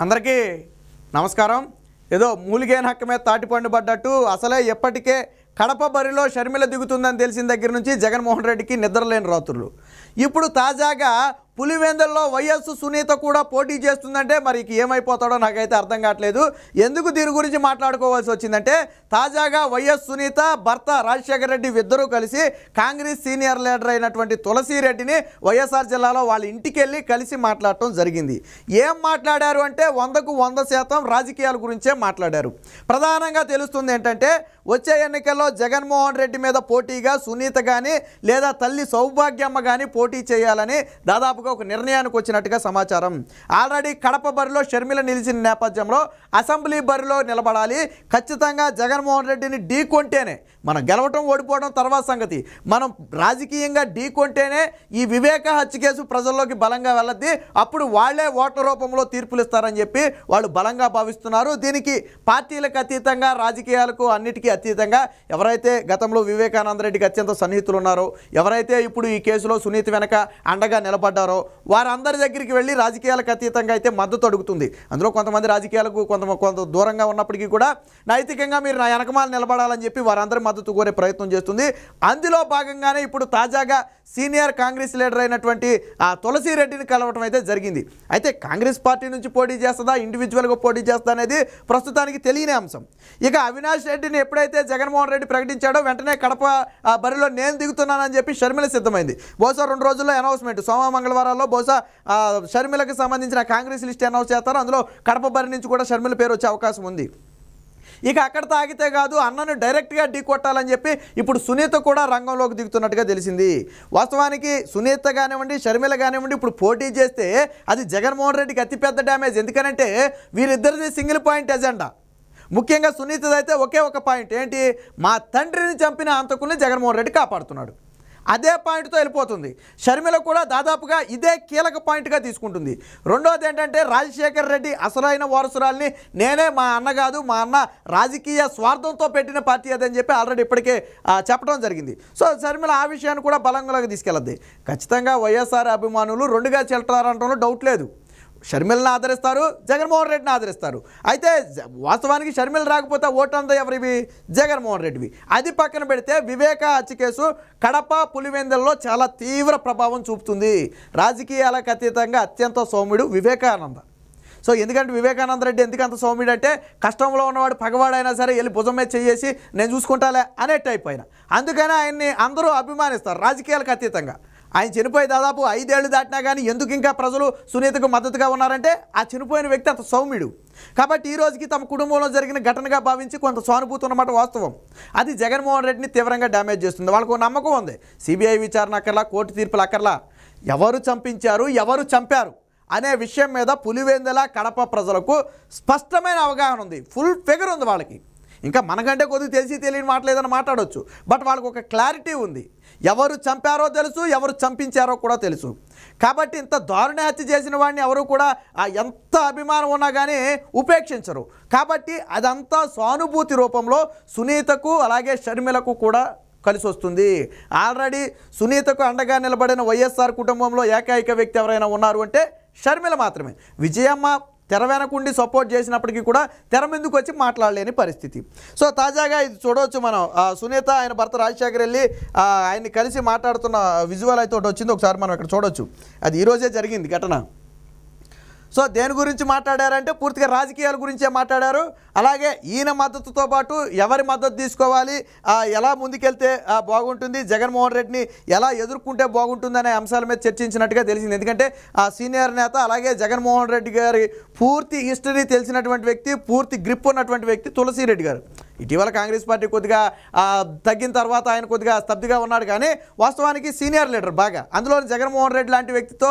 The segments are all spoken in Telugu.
అందరికీ నమస్కారం. ఏదో మూలిగైన హక్కు మీద తాటిపండు పడ్డట్టు అసలే ఎప్పటికే కడప బరిలో షర్మిల దిగుతుందని తెలిసిన దగ్గర నుంచి జగన్మోహన్ రెడ్డికి నిద్రలేని రాత్రులు. ఇప్పుడు తాజాగా పులివెందుల్లో వైఎస్ సునీత కూడా పోటీ చేస్తుందంటే మరి ఏమైపోతాడో నాకైతే అర్థం కావట్లేదు. ఎందుకు దీని గురించి మాట్లాడుకోవాల్సి వచ్చిందంటే తాజాగా వైఎస్ సునీత భర్త రాజశేఖర రెడ్డి ఇద్దరూ కలిసి కాంగ్రెస్ సీనియర్ లీడర్ అయినటువంటి తులసిరెడ్డిని వైఎస్ఆర్ జిల్లాలో వాళ్ళ ఇంటికి వెళ్ళి కలిసి మాట్లాడటం జరిగింది. ఏం మాట్లాడారు అంటే 100కు 100% రాజకీయాల గురించే మాట్లాడారు. ప్రధానంగా తెలుస్తుంది ఏంటంటే వచ్చే ఎన్నికల్లో జగన్మోహన్ రెడ్డి మీద పోటీగా సునీత కానీ లేదా తల్లి సౌభాగ్యమ్మ కానీ పోటీ చేయాలని దాదాపుగా ఒక నిర్ణయానికి వచ్చినట్టుగా సమాచారం. ఆల్రెడీ కడప బరిలో షర్మిల నిలిచిన నేపథ్యంలో అసెంబ్లీ బరిలో నిలబడాలి. ఖచ్చితంగా జగన్మోహన్ రెడ్డిని ఢీకొంటేనే మనం గెలవటం ఓడిపోవడం తర్వాత సంగతి, మనం రాజకీయంగా ఢీకొంటేనే ఈ వివేక హత్య కేసు ప్రజల్లోకి బలంగా వెళ్ళద్ది, అప్పుడు వాళ్లే ఓట్ల రూపంలో తీర్పులు ఇస్తారని చెప్పి వాళ్ళు బలంగా భావిస్తున్నారు. దీనికి పార్టీలకు అతీతంగా రాజకీయాలకు అన్నిటికీ అతీతంగా ఎవరైతే గతంలో వివేకానంద రెడ్డికి అత్యంత సన్నిహితులు ఉన్నారో, ఎవరైతే ఇప్పుడు ఈ కేసులో సునీత వెనక అండగా నిలబడ్డారో వారందరి దగ్గరికి వెళ్ళి రాజకీయాలకు అతీతంగా అయితే మద్దతు అడుగుతుంది. అందులో కొంతమంది రాజకీయాలకు కొంత దూరంగా ఉన్నప్పటికీ కూడా నైతికంగా మీరు నా వెనకమాల నిలబడాలని చెప్పి వారందరి మద్దతు కోరే ప్రయత్నం చేస్తుంది. అందులో భాగంగానే ఇప్పుడు తాజాగా సీనియర్ కాంగ్రెస్ లీడర్ అయినటువంటి తులసిరెడ్డిని కలవటం అయితే జరిగింది. అయితే కాంగ్రెస్ పార్టీ నుంచి పోటీ చేస్తుందా, ఇండివిజువల్గా పోటీ చేస్తా అనేది ప్రస్తుతానికి తెలియని అంశం. ఇక అవినాష్ రెడ్డిని ఎప్పుడైతే జగన్మోహన్ రెడ్డి ప్రకటించాడో వెంటనే కడప బరిలో నేను దిగుతున్నానని చెప్పి షర్మిల సిద్ధమైంది. బహుశా 2 రోజుల్లో అనౌన్స్మెంట్, సోమ మంగళవారాల్లో బహుశా షర్మిలకు సంబంధించిన కాంగ్రెస్ లిస్ట్ అనౌన్స్ చేస్తారు. అందులో కడప బరి నుంచి కూడా షర్మిల పేరు వచ్చే అవకాశం ఉంది. ఇక అక్కడ తాగితే కాదు అన్నను డైరెక్ట్గా ఢీ కొట్టాలని చెప్పి ఇప్పుడు సునీత కూడా రంగంలోకి దిగుతున్నట్టుగా తెలిసింది. వాస్తవానికి సునీత కానివ్వండి, షర్మిల కానివ్వండి ఇప్పుడు పోటీ చేస్తే అది జగన్మోహన్ రెడ్డికి అతిపెద్ద డ్యామేజ్. ఎందుకనంటే వీరిద్దరిది సింగిల్ పాయింట్ ఎజెండా. ముఖ్యంగా సునీతదైతే ఒకే ఒక పాయింట్ ఏంటి, మా తండ్రిని చంపిన హంతకుల్ని జగన్మోహన్ రెడ్డి కాపాడుతున్నాడు. అదే పాయింట్తో వెళ్ళిపోతుంది. షర్మిల కూడా దాదాపుగా ఇదే కీలక పాయింట్గా తీసుకుంటుంది. రెండోది ఏంటంటే రాజశేఖర రెడ్డి అసలైన వారసురాల్ని నేనే, మా అన్న కాదు, మా అన్న రాజకీయ స్వార్థంతో పెట్టిన పార్టీ అదని చెప్పి ఆల్రెడీ ఇప్పటికే చెప్పడం జరిగింది. సో షర్మిల ఆ విషయాన్ని కూడా బలంగా తీసుకెళ్ళద్ది. ఖచ్చితంగా వైఎస్ఆర్ అభిమానులు రెండుగా చెల్తారంటంలో డౌట్ లేదు. షర్మిలను ఆదరిస్తారు, జగన్మోహన్ రెడ్డిని ఆదరిస్తారు. అయితే వాస్తవానికి షర్మిల రాకపోతే ఓటంతా ఎవరివి, జగన్మోహన్ రెడ్డివి. అది పక్కన పెడితే వివేక హత్య కేసు కడప పులివెందుల్లో చాలా తీవ్ర ప్రభావం చూపుతుంది. రాజకీయాలకు అతీతంగా అత్యంత సౌమ్యుడు వివేకానంద. సో ఎందుకంటే వివేకానంద రెడ్డి ఎందుకు అంత సౌమ్యుడు అంటే కష్టంలో ఉన్నవాడు పగవాడైనా సరే వెళ్ళి భుజం మీద చేసి నేను చూసుకుంటాలే అనే టైప్ అయినా, అందుకని ఆయన్ని అందరూ అభిమానిస్తారు రాజకీయాలకు అతీతంగా. ఆయన చనిపోయి దాదాపు 5 ఏళ్ళు దాటినా కానీ ఎందుకు ఇంకా ప్రజలు సునీతకు మద్దతుగా ఉన్నారంటే ఆ చనిపోయిన వ్యక్తి అంత సౌమ్యుడు. కాబట్టి ఈ రోజుకి తమ కుటుంబంలో జరిగిన ఘటనగా భావించి కొంత సానుభూతి ఉన్నమాట వాస్తవం. అది జగన్మోహన్ రెడ్డిని తీవ్రంగా డ్యామేజ్ చేస్తుంది. వాళ్ళకు నమ్మకం ఉంది, సిబిఐ విచారణ అక్కర్లా, కోర్టు తీర్పులు అక్కర్లా, ఎవరు చంపించారు, ఎవరు చంపారు అనే విషయం మీద పులివెందుల కడప ప్రజలకు స్పష్టమైన అవగాహన ఉంది, ఫుల్ ఫిగర్ ఉంది వాళ్ళకి. ఇంకా మనకంటే కొద్దిగా తెలిసి తెలియని మాటలేదని మాట్లాడవచ్చు, బట్ వాళ్ళకు ఒక క్లారిటీ ఉంది. ఎవరు చంపారో తెలుసు, ఎవరు చంపించారో కూడా తెలుసు. కాబట్టి ఇంత దారుణ హత్య చేసిన వాడిని ఎవరు కూడా ఎంత అభిమానం ఉన్నా కానీ ఉపేక్షించరు. కాబట్టి అదంతా సానుభూతి రూపంలో సునీతకు అలాగే షర్మిలకు కూడా కలిసి వస్తుంది. ఆల్రెడీ సునీతకు అండగా నిలబడిన వైఎస్ఆర్ కుటుంబంలో ఏకైక వ్యక్తి ఎవరైనా ఉన్నారు అంటే షర్మిల మాత్రమే. విజయమ్మ తెర వెనకుండి సపోర్ట్ చేసినప్పటికీ కూడా తెర ముందుకు వచ్చి మాట్లాడలేని పరిస్థితి. సో తాజాగా ఇది చూడవచ్చు మనం, సునీత ఆయన భర్త రాజశేఖర్ వెళ్ళి ఆయన్ని కలిసి మాట్లాడుతున్న విజువల్ అయితే ఒకటి వచ్చింది, ఒకసారి మనం ఇక్కడ చూడవచ్చు. అది ఈరోజే జరిగింది ఘటన. సో దేని గురించి మాట్లాడారంటే పూర్తిగా రాజకీయాల గురించే మాట్లాడారు. అలాగే ఈయన మద్దతుతో పాటు ఎవరి మద్దతు తీసుకోవాలి, ఎలా ముందుకెళ్తే బాగుంటుంది, జగన్మోహన్ రెడ్డిని ఎలా ఎదుర్కొంటే బాగుంటుంది అనే అంశాల మీద చర్చించినట్టుగా తెలిసింది. ఎందుకంటే ఆ సీనియర్ నేత అలాగే జగన్మోహన్ రెడ్డి గారి పూర్తి హిస్టరీ తెలిసినటువంటి వ్యక్తి, పూర్తి గ్రిప్ ఉన్నటువంటి వ్యక్తి తులసిరెడ్డి గారు. ఇటీవల కాంగ్రెస్ పార్టీ కొద్దిగా తగ్గిన తర్వాత ఆయన కొద్దిగా స్తబ్దుగా ఉన్నాడు, కానీ వాస్తవానికి సీనియర్ లీడర్ బాగా. అందులో జగన్మోహన్ రెడ్డి లాంటి వ్యక్తితో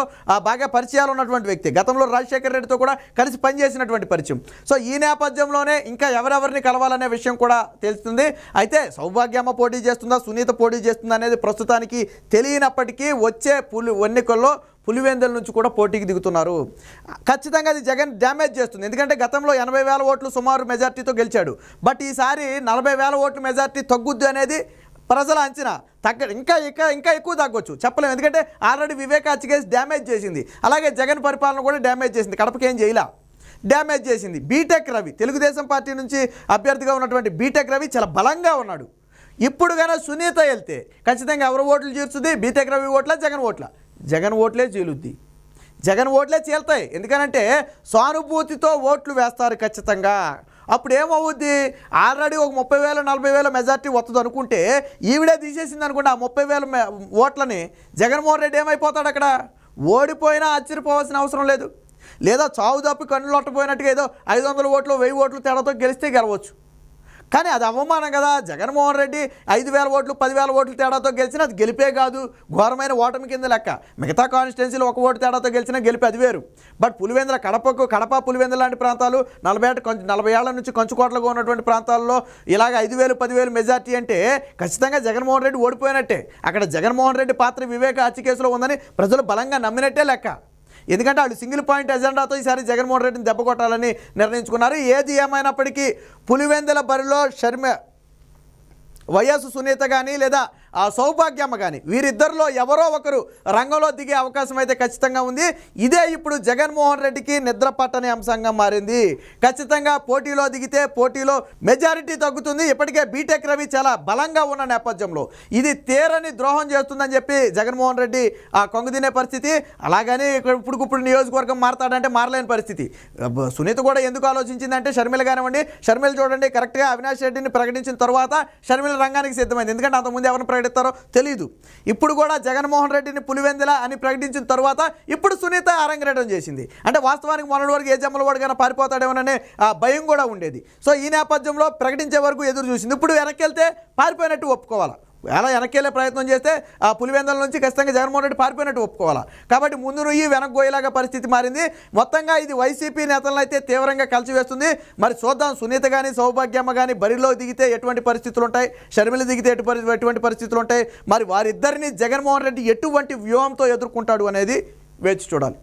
బాగా పరిచయాలు ఉన్నటువంటి వ్యక్తి, గతంలో రాజశేఖర రెడ్డితో కూడా కలిసి పనిచేసినటువంటి పరిచయం. సో ఈ నేపథ్యంలోనే ఇంకా ఎవరెవరిని కలవాలనే విషయం కూడా తెలుస్తుంది. అయితే సౌభాగ్యమ్మ పోటీ చేస్తుందా, సునీత పోటీ చేస్తుందా అనేది ప్రస్తుతానికి తెలియనప్పటికీ వచ్చే ఎన్నికల్లో పులివెందుల నుంచి కూడా పోటీకి దిగుతున్నారు. ఖచ్చితంగా అది జగన్ డ్యామేజ్ చేస్తుంది. ఎందుకంటే గతంలో 80,000 ఓట్లు సుమారు మెజార్టీతో గెలిచాడు, బట్ ఈసారి 40,000 ఓట్ల మెజార్టీ తగ్గుద్ది అనేది ప్రజల అంచనా. ఇంకా ఎక్కువ తగ్గొచ్చు, చెప్పలేము. ఎందుకంటే ఆల్రెడీ వివేక హత్య కేసు డ్యామేజ్ చేసింది, అలాగే జగన్ పరిపాలన కూడా డ్యామేజ్ చేసింది, కడపకి ఏం చేయలా. డ్యామేజ్ చేసింది. బీటెక్ రవి తెలుగుదేశం పార్టీ నుంచి అభ్యర్థిగా ఉన్నటువంటి బీటెక్ రవి చాలా బలంగా ఉన్నాడు. ఇప్పుడు కానీ సునీత వెళ్తే ఖచ్చితంగా ఎవరు ఓట్లు చీల్చుద్ది? బీటెక్ రవి ఓట్ల, జగన్ ఓట్ల? జగన్ ఓట్లే చీలుద్ది, జగన్ ఓట్లే చీలుతాయి. ఎందుకనంటే సానుభూతితో ఓట్లు వేస్తారు ఖచ్చితంగా. అప్పుడు ఏమవుద్ది? ఆల్రెడీ ఒక 30,000 40,000 మెజార్టీ వస్తుంది అనుకుంటే ఈవిడే తీసేసింది అనుకుంటే ఆ 30,000 ఓట్లని జగన్మోహన్ రెడ్డి ఏమైపోతాడు? అక్కడ ఓడిపోయినా ఆశ్చర్యపోవాల్సిన అవసరం లేదు. లేదా చావు తప్పి కన్నులు లొట్టపోయినట్టుగా ఏదో 500 ఓట్లు 1000 ఓట్లు తేడాతో గెలిస్తే గెలవచ్చు. కానీ అది అవమానం కదా. జగన్మోహన్ రెడ్డి 5,000 ఓట్లు 10,000 ఓట్లు తేడాతో గెలిచినా అది గెలిపే కాదు, ఘోరమైన ఓటమి కింద లెక్క. మిగతా కాన్స్టిట్యున్సీలు 1 ఓటు తేడాతో గెలిచినా గెలిపి అది వేరు. బట్ పులివెందుల కడప పులివెందుల లాంటి ప్రాంతాలు 40 ఏళ్ల నుంచి కంచుకోటలుగా ఉన్నటువంటి ప్రాంతాల్లో ఇలాగ 5,000 10,000 మెజార్టీ అంటే ఖచ్చితంగా జగన్మోహన్ రెడ్డి ఓడిపోయినట్టే. అక్కడ జగన్మోహన్ రెడ్డి పాత్ర వివేక హత్య కేసులో ఉందని ప్రజలు బలంగా నమ్మినట్టే లెక్క. ఎందుకంటే వాళ్ళు సింగిల్ పాయింట్ ఎజెండాతో ఈసారి జగన్మోహన్ రెడ్డిని దెబ్బ కొట్టాలని నిర్ణయించుకున్నారు. ఏది ఏమైనప్పటికీ పులివెందుల బరిలో వైఎస్ సునీత కానీ లేదా ఆ సౌభాగ్యమ్మ కానీ వీరిద్దరిలో ఎవరో ఒకరు రంగంలో దిగే అవకాశం అయితే ఖచ్చితంగా ఉంది. ఇదే ఇప్పుడు జగన్మోహన్ రెడ్డికి నిద్ర పట్టని అంశంగా మారింది. ఖచ్చితంగా పోటీలో దిగితే పోటీలో మెజారిటీ తగ్గుతుంది. ఇప్పటికే బీటెక్ రవి చాలా బలంగా ఉన్న నేపథ్యంలో ఇది తీరని ద్రోహం చేస్తుందని చెప్పి జగన్మోహన్ రెడ్డి ఆ కొంగుదినే పరిస్థితి. అలాగని ఇప్పుడు నియోజకవర్గం మారతాడంటే మారలేని పరిస్థితి. సునీత కూడా ఎందుకు ఆలోచించిందంటే షర్మిల కానివ్వండి, షర్మిల చూడండి కరెక్ట్గా అవినాష్ రెడ్డిని ప్రకటించిన తర్వాత షర్మిల రంగానికి సిద్ధమైంది. ఎందుకంటే అంతకుముందు ఎవరిని ప్రకటిస్తారో తెలియదు. ఇప్పుడు కూడా జగన్మోహన్ రెడ్డిని పులివెందుల అని ప్రకటించిన తర్వాత ఇప్పుడు సునీత అరంగేటం చేసింది. అంటే వాస్తవానికి మొన్నటి వరకు ఏ జమ్మలవాడు కానీ పారిపోతాడేమోననే భయం కూడా ఉండేది. సో ఈ నేపథ్యంలో ప్రకటించే వరకు ఎదురు చూసింది. ఇప్పుడు వెనక్కి వెళ్తే పారిపోయినట్టు ఒప్పుకోవాలా? ఎలా వెనక్కి వెళ్ళే ప్రయత్నం చేస్తే ఆ పులివెందుల నుంచి ఖచ్చితంగా జగన్మోహన్ రెడ్డి పారిపోయినట్టు ఒప్పుకోవాలా? కాబట్టి ముందు నుయ్యి వెనక్కి పోయేలాగా పరిస్థితి మారింది. మొత్తంగా ఇది వైసీపీ నేతలను అయితే తీవ్రంగా కలిసివేస్తుంది. మరి చూద్దాం సునీత కానీ సౌభాగ్యమ్మ కానీ బరిలో దిగితే ఎటువంటి పరిస్థితులు ఉంటాయి, షర్మిల దిగితే ఎటువంటి పరిస్థితులు ఉంటాయి, మరి వారిద్దరిని జగన్మోహన్ రెడ్డి ఎటువంటి వ్యూహంతో ఎదుర్కొంటాడు అనేది వేచి చూడాలి.